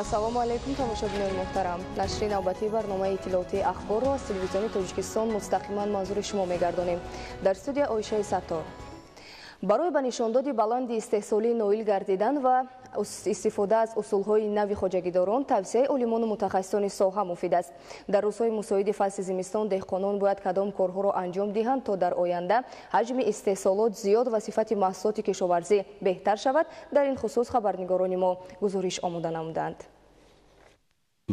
ассалому алайкум тамошобинони муҳтарам. Нашри навбатии барномаи иттилоотии ахборро аз телевизиони Тоҷикистон мустақиман манзури шумо мегардонем. Дар студия Ойшаи Саттор. барои ба нишондоди баланди истеҳсолӣ ноил гардидан ва истифода аз усулҳои нави хоҷагидорон тавсияи олимону мутахассисони соҳа муфид аст. Дар рӯзҳои мусоиди фасли зимистон деҳқонон бояд кадом корҳоро анҷом диҳанд, то дар оянда ҳаҷми истеҳсолот зиёд ва сифати маҳсулоти кишоварзӣ беҳтар шавад. Дар ин хусус хабарнигорони мо гузориш омода намуданд.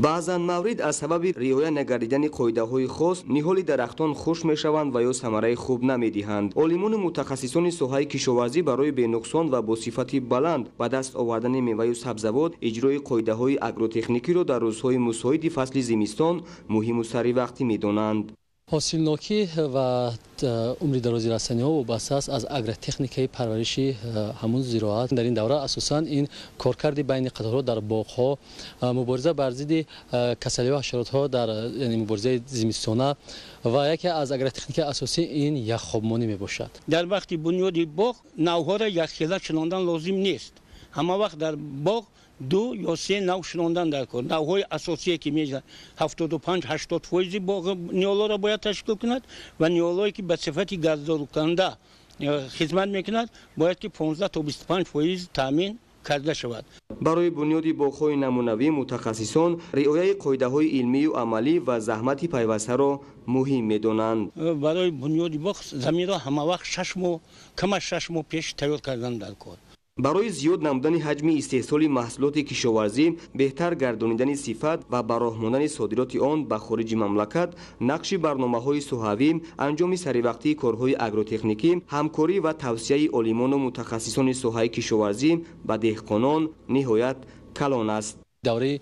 баъзан маврид аз сабаби риоя нагардидани қоидаҳои хос ниҳоли дарахтон хушк мешаванд ва ё самараи хуб намедиҳанд. олимону мутахассисони соҳаи кишоварзӣ барои бенуқсон ва бо сифати баланд ба даст овардани меваю сабзавот иҷрои қоидаҳои агротехникиро дар рӯзҳои мусоиди фасли зимистон муҳиму саривақтӣ медонанд. ҳосилнокӣ ва умри дарози расаниҳо вобаста аст аз агротехникаи парвариши ҳамун зироат. дар ин давра асосан ин коркарди байни қаторҳо дар боғҳо, мубориза бар зидди касалиҳо ҳашаротҳо дар муборизаи зимистона ва яке аз агротехникаи асосӣ ин яххобмонӣ мебошад. дар вақти бунёди боғ навҳоро якхела шинондан лозим нест. ҳама вақт дар боғ 2 ё 3 нав шинондан дар кор. навҳои асосие ки меҷа 75-80% боғ ниҳолоро бояд ташкил кунад ва ниҳолое ки ба сифати газдоркунанда хизмат мекунад бояд ки 15 то 25% таъмин карда шавад. барои бунёди боғҳои намунавӣ мутахассисон риояи қоидаҳои илмию амалӣ ва заҳмати пайвастаро муҳим медонанд. барои бунёди боғ заминро ҳама вақт 6 моҳ кам аз 6 моҳ пеш тайёр кардан дар кор. барои зиёд намудани ҳаҷми истеҳсоли маҳсулоти кишоварзӣ, беҳтар гардонидани сифат ва ба роҳ мондани содироти он ба хориҷи мамлакат, нақши барномаҳои соҳавӣ, анҷоми саривақтии корҳои агротехникӣ, ҳамкорӣ ва тавсияи олимону мутахассисони соҳаи кишоварзӣ ба деҳқонон ниҳоят калон аст. давраи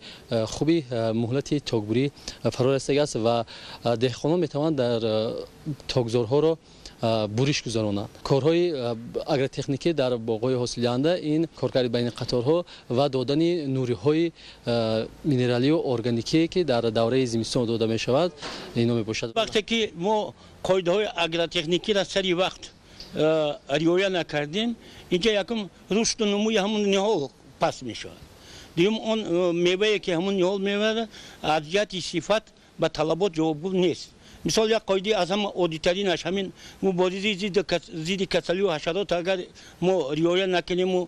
хуби муҳлати тогбурӣ фаро растагааст ва деҳқонон метавонанд дар тогзорҳоро буриш гузаронанд. корҳои агротехникӣ дар боғҳои ҳосилдиҳанда ин коркарди байни қаторҳо ва додани нуриҳои минералию органикие ки дар давраи зимистон дода мешавад ино мебошад. вақте ки мо қоидаҳои агротехникиро сари вақт риоя накардем, инҷа якум рушду нумӯи ҳамун ниҳол паст мешавад. дуюм он мевае ки ҳамун ниҳол меварад аз ҷиҳати сифат ба талабот ҷавобгӯ нест. мисол як қоидаи аз ҳама оддитаринаш ҳамин муборизаи зидди касалиҳо ҳашарот агар мо риоя накунему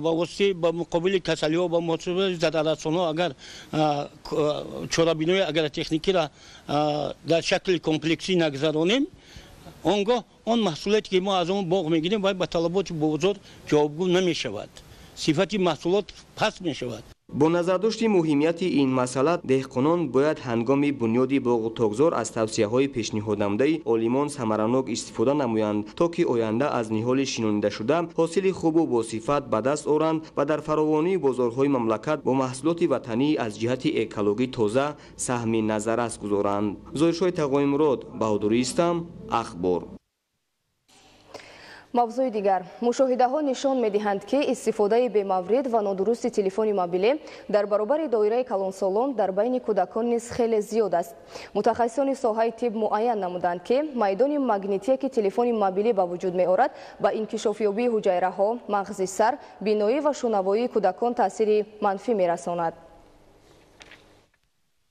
ба воситаи ба муқобили касалиҳо ба муосибати зараррасонҳо агар чорабинои агротехникиро дар шакли комплексӣ нагзаронем, он гоҳ он маҳсулоте ки мо аз он боғ мегирем бояд ба талаботи бозор ҷавобгӯ намешавад. сифати маҳсулот паст мешавад. бо назардошти муҳимияти ин масъала деҳқонон бояд ҳангоми бунёди боғу тогзор аз тавсияҳои пешниҳоднамудаи олимон самаранок истифода намоянд, то ки оянда аз ниҳоли шинонидашуда ҳосили хубу босифат ба даст оранд ва дар фаровонии бозорҳои мамлакат бо маҳсулоти ватанӣ аз ҷиҳати экологӣ тоза саҳми назаррас гузоранд. зоиршои тағоимурод баҳодуристам, ахбор. мавзӯи дигар, мушоҳидаҳо нишон медиҳанд ки истифодаи бемаврид ва нодурусти телефони мобилӣ дар баробари доираи калонсолон дар байни кӯдакон низ хеле зиёд аст. мутахассисони соҳаи тиб муайян намуданд ки майдони магнитие ки телефони мобилӣ ба вуҷуд меорад ба инкишофёбии ҳуҷайраҳо, мағзи сар, биноӣ ва шунавоии кӯдакон таъсири манфӣ мерасонад.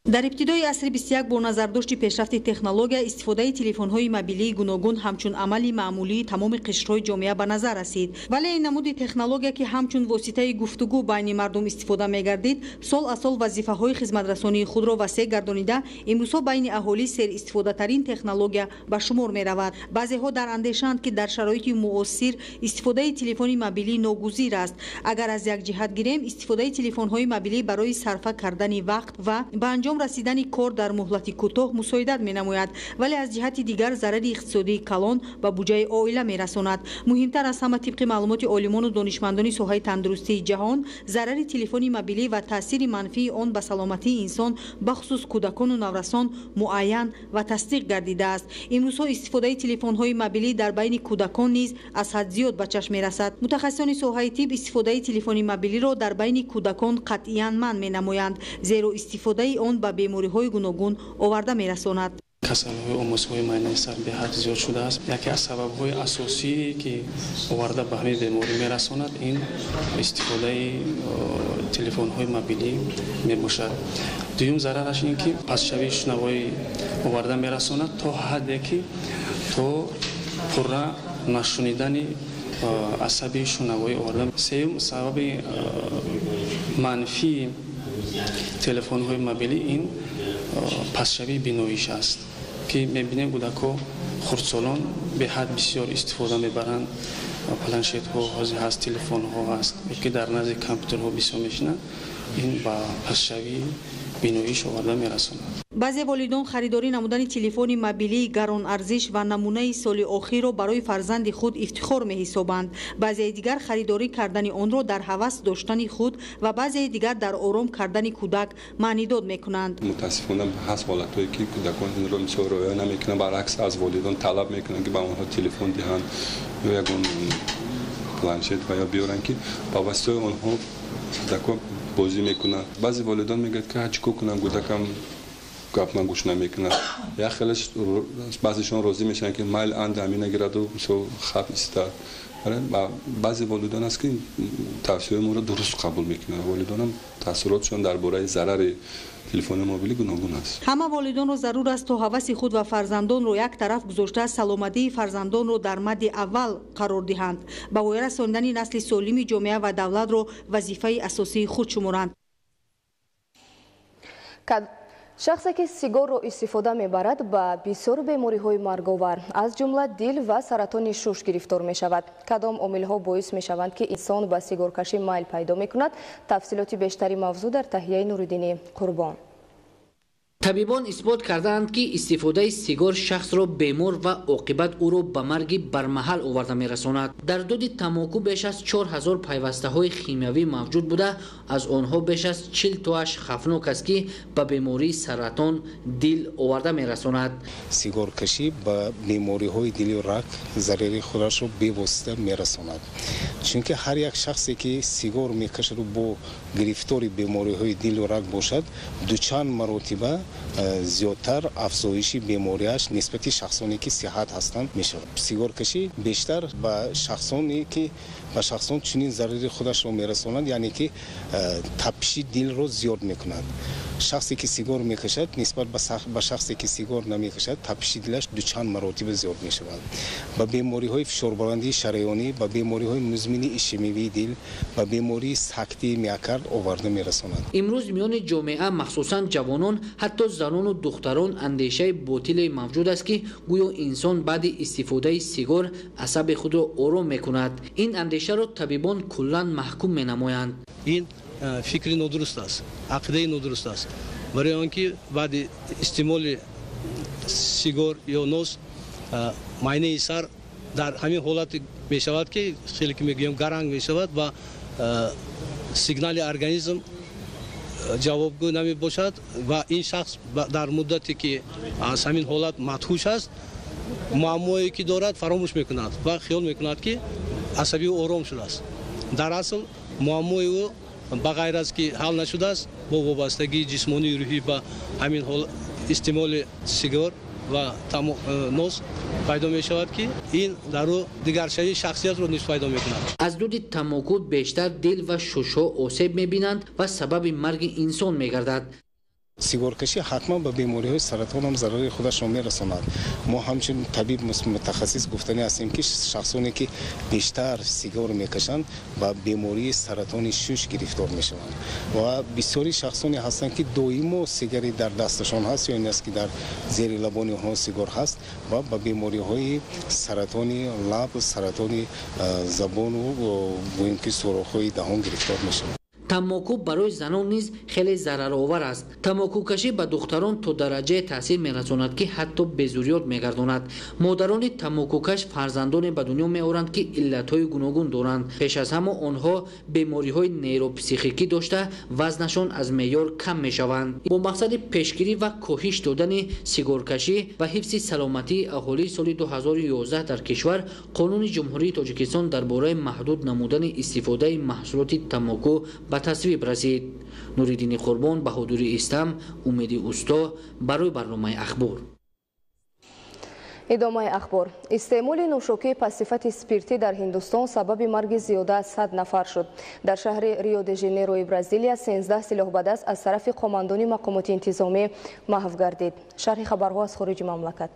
дар ибтидои асри 21 бо назардошти пешрафти технология истифодаи телефонҳои мобилии гуногун ҳамчун амали маъмулии тамоми қишрҳои ҷомеа ба назар расид. вале ин намуди технология ки ҳамчун воситаи гуфтугӯ байни мардум истифода мегардид, сол аз сол вазифаҳои хизматрасонии худро васеъ гардонида имрӯзҳо байни аҳолӣ серистифодатарин технология ба шумор меравад. баъзеҳо дар андешаанд ки дар шароити муосир истифодаи телефони мобилӣ ногузир аст. агар аз як ҷиҳат гирем, истифодаи телефонҳои мобилӣ барои сарфа кардани вақт ва ба анҷом расидани кор дар муҳлати кӯтоҳ мусоидат менамояд, вале аз ҷиҳати дигар зарари иқтисодии калон ба буҷаи оила мерасонад. муҳимтар аз ҳама тибқи маълумоти олимону донишмандони соҳаи тандурустии ҷаҳон, зарари телефони мобилӣ ва таъсири манфии он ба саломатии инсон бахусус кӯдакону наврасон муайян ва тасдиқ гардидааст. имрӯзҳо истифодаи телефонҳои мобилӣ дар байни кӯдакон низ аз ҳад зиёд ба чашм мерасад. мутахассисони соҳаи тиб истифодаи телефони мобилиро дар байни кӯдакон қатъиян манъ менамоянд, зеро истифодаи он ба бемориҳои гуногун оварда мерасонад. касалҳои омӯзҳои майнаи сар беҳад зиёд шудааст. яке аз сабабҳои асосие ки оварда ба ҳамин беморӣ мерасонад ин истифодаи телефонҳои мобилӣ мебошад. дуюм зарараш ин ки пасшавии шунавои оварда мерасонад то ҳадде ки то пурра нашунидани асаби шунавои оварда. сеюм сабаби манфии телефонҳои мобилӣ ин пасшавии биноиш аст ки мебинем кӯдакҳо хурдсолон беҳад бисёр истифода мебаранд. планшетҳо ҳозир ҳаст, телефонҳо ҳаст ки дар назди компютерҳо бисёр мешинанд. ин ба пасшавии биноиш оварда мерасонад. баъзе волидон харидорӣ намудани телефони мобилии гаронарзиш ва намунаи соли охирро барои фарзанди худ ифтихор меҳисобанд. баъзеи дигар харидорӣ кардани онро дар ҳавас доштани худ ва баъзеи дигар дар ором кардани кӯдак маънидод мекунанд. мутаассифона ҳаст ҳолатҳое ки кӯдакон инро мисол роя намекунанд, баръакс аз волидон талаб мекунанд ки ба онҳо телефон диҳанд ё ягон планшет ва ё биёранд ки ба васитаи онҳо кӯдакон бозӣ мекунанд. баъзе волидон мегӯянд ки ҳар чӣ кор кунам кӯдакам гапман гӯш намекунад. як хелаш баъзешон розӣ мешаванд ки майл анд ҳамин нагираду мисол хат истад. баъзе волидон аст ки тавсияҳои моро дуруст қабул мекунанд. волидонам таъссуротшон дар бораи зарари телефони мобилӣ гуногун аст. ҳама волидонро зарур аст то ҳаваси худ ва фарзандонро як тараф гузошта саломатии фарзандонро дар мадди аввал қарор диҳанд. ба воя расондани насли солими ҷомеа ва давлатро вазифаи асосии худ шуморанд. шахсе ки сигарро истифода мебарад ба бисёр бемориҳои марговар аз ҷумла дил ва саратони шуш гирифтор мешавад. кадом омилҳо боис мешаванд ки инсон ба сигаркашӣ майл пайдо мекунад? тафсилоти бештари мавзӯъ дар таҳияи Нуриддини Қурбон. табибон исбот кардаанд ки истифодаи сигор шахсро бемор ва оқибат ӯро ба марги бармаҳал оварда мерасонад. дар дуди тамоку беш аз 4000 пайвастаҳои химиявӣ мавҷуд буда, аз онҳо беш аз 40 тоаш хафнок аст ки ба бемории саратон дил оварда мерасонад. сигоркашӣ ба бемориҳои дилу рак зарари худашро бевосита мерасонад. чунки ҳар як шахсе ки сигор мекашаду бо гирифтори бемориҳои дилу рак бошад, дучанд маротиба зиёдтар афзоиши бемориаш нисбати шахсоне ки сиҳат ҳастанд мешавад. сигоркашӣ бештар ба шахсоне ки ба шахсон чунин зарари худашро мерасонад, яъне ки тапиши дилро зиёд мекунад. шахсе ки сигор мекашад нисбат ба шахсе ки сигор намекашад, тапиши дилаш дучанд маротиба зиёд мешавад. ба бемориҳои фишорбарандии шараёнӣ, ба бемориҳои музмини ишемивии дил, ба бемории сактии миокард оварда мерасонад. имрӯз миёни ҷомеа махсусан ҷавонон, ҳатто занону духтарон андешаи ботиле мавҷуд аст ки гӯё инсон баъди истифодаи сигор асаби худро ором мекунад. ин андешаро табибон куллан маҳкум менамоянд. ин фикри нодуруст аст, ақидаи нодуруст аст. барои он ки баъди истеъмоли сигор ё нос майнаи сар дар ҳамин ҳолат мешавад ки хеле ки мегӯям гаранг мешавад ва сигнали организм ҷавобгӯ намебошад ва ин шахс дар муддате ки аз ҳамин ҳолат мадҳуш аст, муаммое ки дорад фаромӯш мекунад ва хиёл мекунад ки асабиу ором шудааст. дар асл муаммои ӯ ба ғайр аз ки ҳал нашудааст, бо вобастагии ҷисмонии рӯҳӣ ба ҳамин истеъмоли сигор ва нос пайдо мешавад ки ин дар ӯ дигаршавии шахсиятро низ пайдо мекунад. аз дуди тамоку бештар дил ва шушҳо осеб мебинанд ва сабаби марги инсон мегардад. сигоркашӣ ҳатман ба бемориҳои саратон ҳам зарари худашро мерасонад. мо ҳамчун табиб мутахассис гуфтанӣ ҳастем ки шахсоне ки бештар сигор мекашанд ба бемории саратони шуш гирифтор мешаванд ва бисёри шахсоне ҳастанд ки доимо сигари дар дасташон ҳаст ё ин аст ки дар зери лабони онҳо сигор ҳаст ва ба бемориҳои саратони лаб, саратони забону гӯем ки сурохҳои даҳон гирифтор мешаванд. тамоку барои занон низ хеле зараровар аст. тамокукашӣ ба духтарон то дараҷае таъсир мерасонад ки ҳатто безурёт мегардонад. модарони тамокукаш фарзандоне ба дунё меоранд ки иллатҳои гуногун доранд. пеш аз ҳама онҳо бемориҳои нейропсихикӣ дошта вазнашон аз меъёр кам мешаванд. бо мақсади пешгирӣ ва коҳиш додани сигоркашӣ ва ҳифзи саломатии аҳолии соли 2011 дар кишвар қонуни ҷумҳурии Тоҷикистон дар бораи маҳдуд намудани истифодаи маҳсулоти тамоку ба тасвиб расид. Нуриддини Қурбон, Баҳодури Истам, Умеди Усто барои барномаи Ахбор. ادامه اخبار. استعمال نوشاکی پاسیفات سپیرتی در هندوستان سبب مرگ زیاده از 100 نفر شد. در شهر ریو د ژانیرو برزیلیا 13 سلاح‌بدست از طرف قماندانی مقامات انتظامی محو گردید. شرح خبرها از خارج مملکت.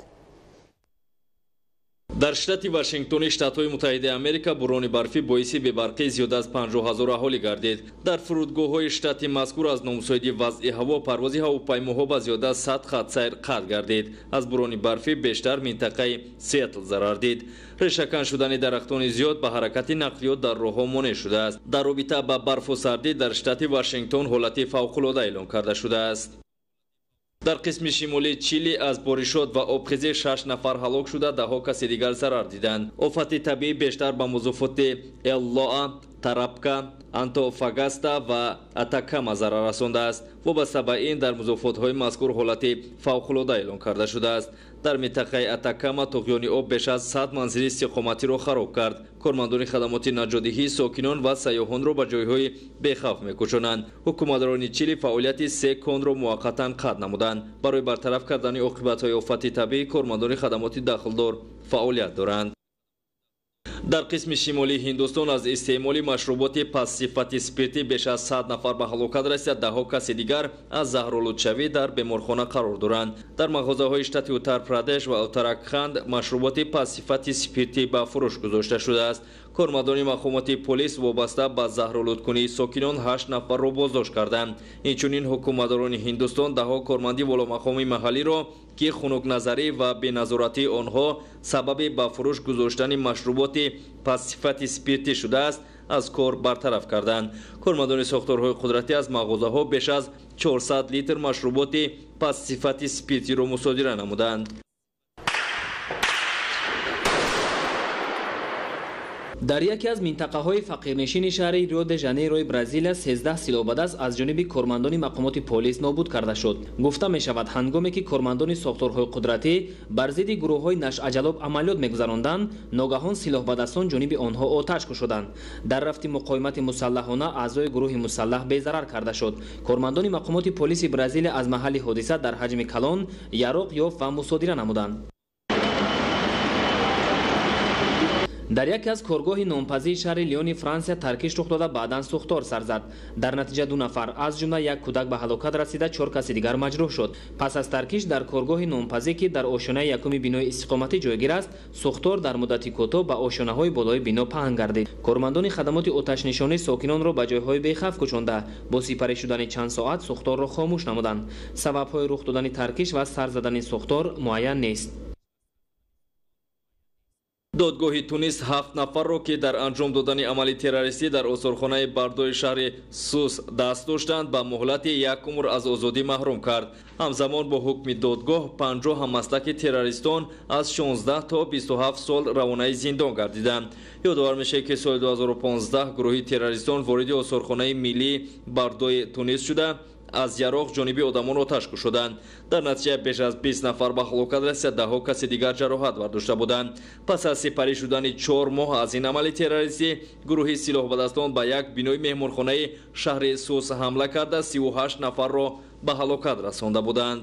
در штати Вашингтони штатҳои муттаҳидаи Америка борони барфӣ боиси бебарқии зиёда аз 50,000 аҳолӣ гардид. Дар фурудгоҳҳои штати мазкур аз номусоиди вазъи ҳаво парвози ҳавопаймоҳо ба зиёда аз 100 хатсайр қатъ гардид. Аз борони барфӣ бештар минтақаи Сиэтл зарар дид. решакан шудани дарахтони зиёд ба ҳаракати нақлиёт дар роҳҳо монеъ шудааст. дар робита ба барфу сардӣ дар штати Вашингтон ҳолати фавқулода эълон карда шудааст. дар қисми шимолии Чили аз боришот ва обхезӣ 6 нафар ҳалок шуда, даҳо каси дигар зарар диданд. офати табиӣ бештар ба музофоти Эллоа, Тарапка, Антофагаста ва Атакама зарар расондааст. вобаста ба ин дар музофотҳои мазкур ҳолати фавқулода эълон карда шудааст. дар минтақаи Атакама туғёни об беш аз 100 манзили истиқоматиро хароб кард. кормандони хадамоти наҷодиҳӣ сокинон ва сайёҳонро ба ҷойҳои бехавф мекушонанд. ҳукуматдорони Чили фаъолияти 3 конро муваққатан қатъ намуданд. барои бартараф кардани оқибатҳои офати табиӣ кормандони хадамоти дахлдор фаъолият доранд. дар қисми шимолии Ҳиндустон аз истеъмоли машруботи пассифати спиртӣ беш аз 100 нафар ба ҳалокат расида, даҳо каси дигар аз заҳролудшавӣ дар беморхона қарор доранд. дар мағозаҳои штати Уттар-Прадеш ва Уттаракханд машруботи пассифати спиртӣ ба фурӯш гузошта шудааст. кормандони мақомоти полис вобаста ба заҳролудкунии сокинон 8 нафарро боздошт карданд. инчунин ҳукуматдорони Ҳиндустон даҳо корманди воломақоми маҳаллиро ки хунукназарӣ ва беназоратии онҳо сабаби ба фурӯш гузоштани машруботи пассифати спиртӣ шудааст, аз кор бартараф карданд. кормандони сохторҳои қудратӣ аз мағозаҳо беш аз 400 литр машруботи пассифати спиртиро мусодира намуданд. дар яке аз минтақаҳои фақирнишини шаҳри рио де жанейрои бразилия 13 силоҳбадаст аз ҷониби кормандони мақомоти полис нобуд карда шуд. гуфта мешавад ҳангоме ки кормандони сохторҳои қудратӣ бар зидди гурӯҳҳои нашъаҷалоб амалиёт мегузаронданд, ногаҳон силоҳбадастони ҷониби онҳо оташ кушоданд. дар рафти муқоимати мусаллаҳона аъзои гурӯҳи мусаллаҳ безарар карда шуд. кормандони мақомоти полиси бразилия аз маҳалли ҳодиса дар ҳаҷми калон яроқ ёфт ва мусодира намуданд. дар яке аз коргоҳи нонпазии шаҳри лиони франсия таркиш рух дода баъдан сӯхтор сар зад. дар натиҷа 2 нафар аз ҷумла як кӯдак ба ҳалокат расида, 4 каси дигар маҷрӯҳ шуд. пас аз таркиш дар коргоҳи нонпазӣ ки дар ошонаи якуми бинои истиқоматӣ ҷойгир аст, сӯхтор дар муддати кӯтоҳ ба ошонаҳои болои бино паҳн гардид. кормандони хадамоти оташнишонӣ сокинонро ба ҷойҳои бехавф кушонда, бо сипарӣ шудани чанд соат сӯхторро хомӯш намуданд. сабабҳои рух додани таркиш ва сар задани сӯхтор муайян нест. додгоҳи Тунис 7 нафарро ки дар анҷом додани амали террористӣ дар осорхонаи бардои шаҳри Сус даст доштанд, ба муҳлати 1 умр аз озодӣ маҳрум кард. ҳамзамон бо ҳукми додгоҳ 50 ҳаммаслаки террористон аз 16 то 27 сол равонаи зиндон гардиданд. ёдовар мешавад ки соли 2015 гурӯҳи террористон вориди осорхонаи миллии бардои Тунис шуда, аз яроқ ҷониби одамон оташ кушоданд. дар натиҷа беш аз 20 нафар ба ҳалокат расида, даҳо каси дигар ҷароҳат бардошта буданд. пас аз сипарӣ шудани 4 моҳ аз ин амали террористӣ, гурӯҳи силоҳбадастон ба як бинои меҳмонхонаи шаҳри Сус ҳамла карда 38 нафарро ба ҳалокат расонда буданд.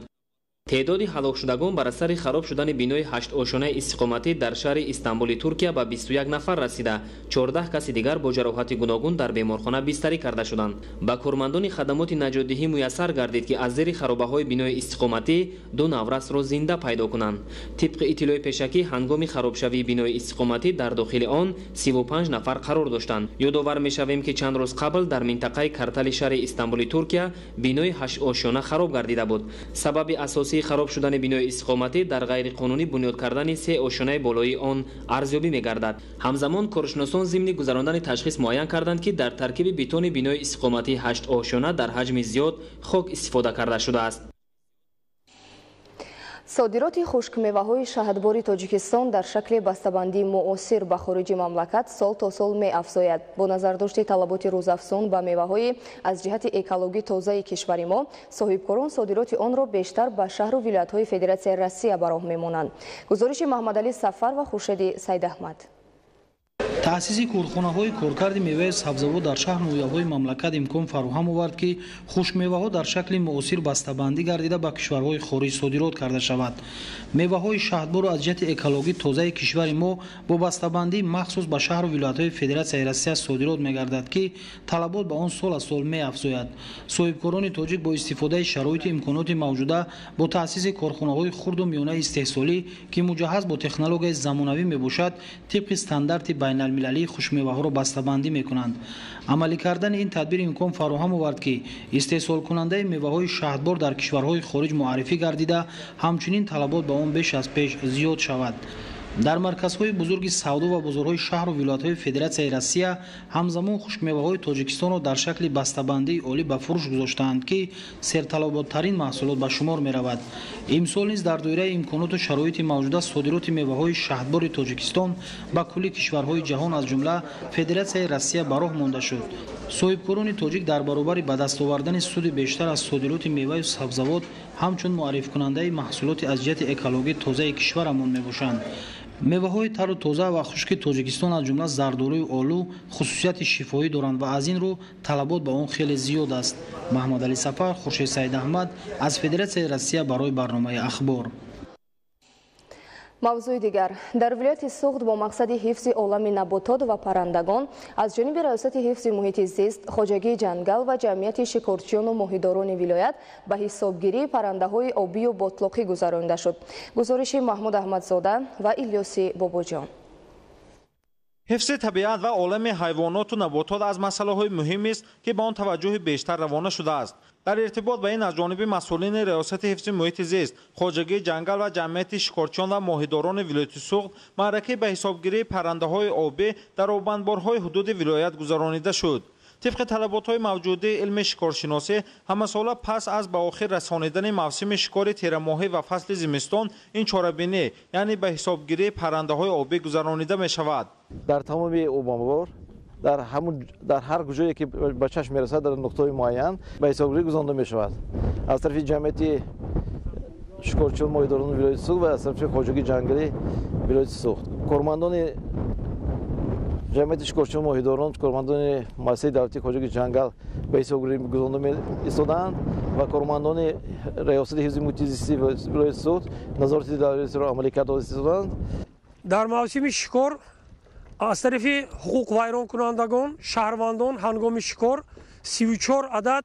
تعداد هلاک شدگان بر اثر خراب شدن بینای 8 آشانه استقامتی در شهر استانبول ترکیه به 21 نفر رسیده. 14 کسی دیگر با جراحت گوناگون در بیمارخانه بستری کرده شدند. با کارمندان خدمات نجادی میسر گردید که از زیر خرابه‌های بینای استقامتی دو نورس را زنده پیدا کنند. طبق اطلاع پیشکی هنگام خرابشوی بینای استقامتی در داخل آن 35 نفر قرار داشتند. یادآور می‌شویم که چند روز قبل در منطقه کارتل شهر استانبول ترکیه بینای 8 آشانه خراب گردیده بود. سبب اساسی خراب شدن بینای استقامتی در غیر قانونی بنیاد کردن 3 آشانه بالایی آن ارزیابی می‌گردد. همزمان کارشناسان ضمن گذراندن تشخیص معین کردند که در ترکیب بتون بینای استقامتی 8 آشانه در حجم زیاد خاک استفاده کرده شده است. صادرات خشک‌مېوه‌های شهدباری تاجیکستان در شکل بسته‌بندی معاصر به خارج مملکت سال تا سال می‌افزاید. با نظرداشت طلبات روزافزون به میوه‌های از جهت اکولوژی تازه کشور ما، صاحبکاران صادرات آن را بیشتر به شهر و ولایت‌های فدراسیون روسیه به راه می‌مانند. گزارش محمد علی سفر و خورشید سید احمد. таъсиси корхонаҳои коркарди меваи сабзавот дар шаҳр ноябҳои мамлакат имкон фароҳам овард ки хушкмеваҳо дар шакли муосир бастабандӣ гардида ба кишварҳои хориҷ содирот карда шавад. меваҳои шаҳдбору аз ҷиҳати экологӣ тозаи кишвари мо бо бастабандӣ махсус ба шаҳру вилоятҳои федератсияи Россия содирот мегардад ки талабот ба он сол аз сол меафзояд. соҳибкорони тоҷик бо истифодаи шароити имконоти мавҷуда бо таъсиси корхонаҳои хурду миёнаи истеҳсолӣ ки муҷаҳҳаз бо технологияи замонавӣ мебошад, тибқи стандарти байналмилалии хушкмеваҳоро бастабандӣ мекунанд. амалӣ кардани ин тадбир имкон фароҳам овард ки истеҳсолкунандаи меваҳои шаҳдбор дар кишварҳои хориҷ муаррифӣ гардида, ҳамчунин талабот ба он беш аз пеш зиёд шавад. дар марказҳои бузурги савдо ва бозорҳои шаҳру вилоятҳои федератсияи Россия ҳамзамон хушкмеваҳои Тоҷикистонро дар шакли бастабандии олӣ ба фурӯш гузоштаанд ки серталаботтарин маҳсулот ба шумор меравад. имсол низ дар доираи имконоту шароити мавҷуда содироти меваҳои шаҳдбори Тоҷикистон ба кулли кишварҳои ҷаҳон аз ҷумла федератсияи Россия ба роҳ монда шуд. соҳибкорони тоҷик дар баробари ба даст овардани суди бештар аз содироти меваю сабзавот ҳамчун муаррифкунандаи маҳсулоти аз ҷиҳати экологӣ тозаи кишварамон мебошанд. меваҳои тару тоза ва хушки Тоҷикистон аз ҷумла зардорӯи олу хусусияти шифоӣ доранд ва аз ин рӯ талабот ба он хеле зиёд аст. Маҳмадалӣ Сафар, Хуршед Саидаҳмад аз Федератсияи Россия барои барномаи Ахбор. мавзӯи дигар, дар вилояти Суғд бо мақсади ҳифзи олами наботот ва паррандагон аз ҷониби раёсати ҳифзи муҳити зист, хоҷагии ҷангал ва ҷамъияти шикорчиёну моҳидорони вилоят ба ҳисобгирии паррандаҳои обию ботлоқӣ гузаронида шуд. гузориши Маҳмуд Аҳмадзода ва Илёси Бобоҷон. ҳифзи табиат ва олами ҳайвоноту наботот аз масъалаҳои муҳим аст ки ба он таваҷҷӯҳи бештар равона шудааст. дар иртибот ба ин аз ҷониби масъулини раёсати ҳифзи муҳити зист, хоҷагии ҷангал ва ҷамъияти шикорчиён ва моҳидорони вилояти Суғд маъракаи ба ҳисобгирии паррандаҳои обӣ дар обандборҳои ҳудуди вилоят гузаронида шуд. طبق طلبات‌های موجوده علم شکارشناسی همه‌ساله پس از به آخر رسانیدن موسم شکار تیره‌ماهی و فصل زمستان این چاره‌بینی یعنی به حسابگیری پرنده‌های آبی گذرانیده می‌شود. در تمام اوبانبار در هر کجایی که به چشم می‌رسد در نقطه‌های معین به حسابگیری گذرانده می‌شود. از طرف جمعیت شکارچیان ماهیداران ولایت سوغد و از طرف خواجگی جنگلی ولایت سوغد. کارمندان جمعیت شکارچیان ماهیداران، کارمندان مؤسسه دولتی خواجگی جنگل به حسابگیری گذرانده می‌ایستادند و کارمندان ریاست حفظ محیط زیستی ولایت سوغد نظارت دولتی را عملی کرده ایستادند. در موسم شکار از طرف حقوق ویران کنندگان شهروندان هنگام شکار 34 عدد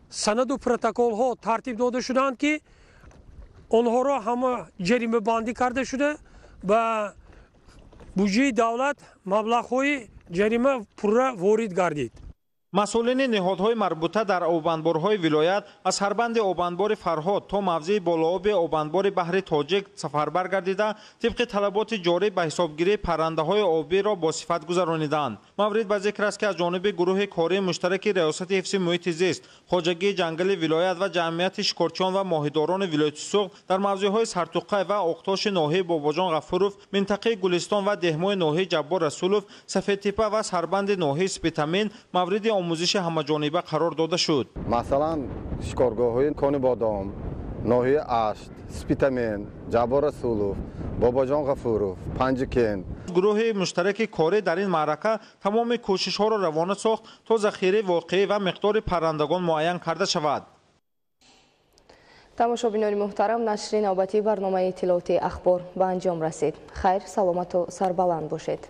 سند و پروتکل ها ترتیب داده شدند که آنها را همه جریمه بندی کرده شده و بودجه دولت مبلغ های جریمه پوره وارد گردید. مسئولین نهادهای مربوطه در آبانبارهای ولایت از سربند آبانبار فرهاد تا موضع بالاآب آبانبار بحر تاجیک سفربر گردیده طبق طلبات جاری به حسابگیری پرنده‌های آبی را با صفت گذرانیدند. مورد به ذکر است که از جانب گروه کاری مشترک ریاست حفظ محیط زیست، خواجگی جنگل ولایت و جمعیت شکارچیان و ماهیداران ولایت سوغد در موضع‌های سرتوقه و اقتاش ناحیه باباجان غفوروف، منطقه گلستان و دهمای ناحیه جبار رسولوف، سفیدتپه و سربند ناحیه سپیتامین مورد آموزش همه‌جانبه قرار داده شد. مثلا شکارگاه‌های کان بادام، ناحیه اشت، سپیتامین، جبار رسولوف، باباجان غفوروف، پنجکент. گروه مشترک کاری در این معرکه تمام کوشش‌ها را روانه ساخت تا ذخیره واقعی و مقدار پرندگان معین کرده شود. тамошобинони муҳтарам, нашри навбатии барномаи иттилооти ахбор ба анҷом расид. хайр, саломату сарбаланд бошед.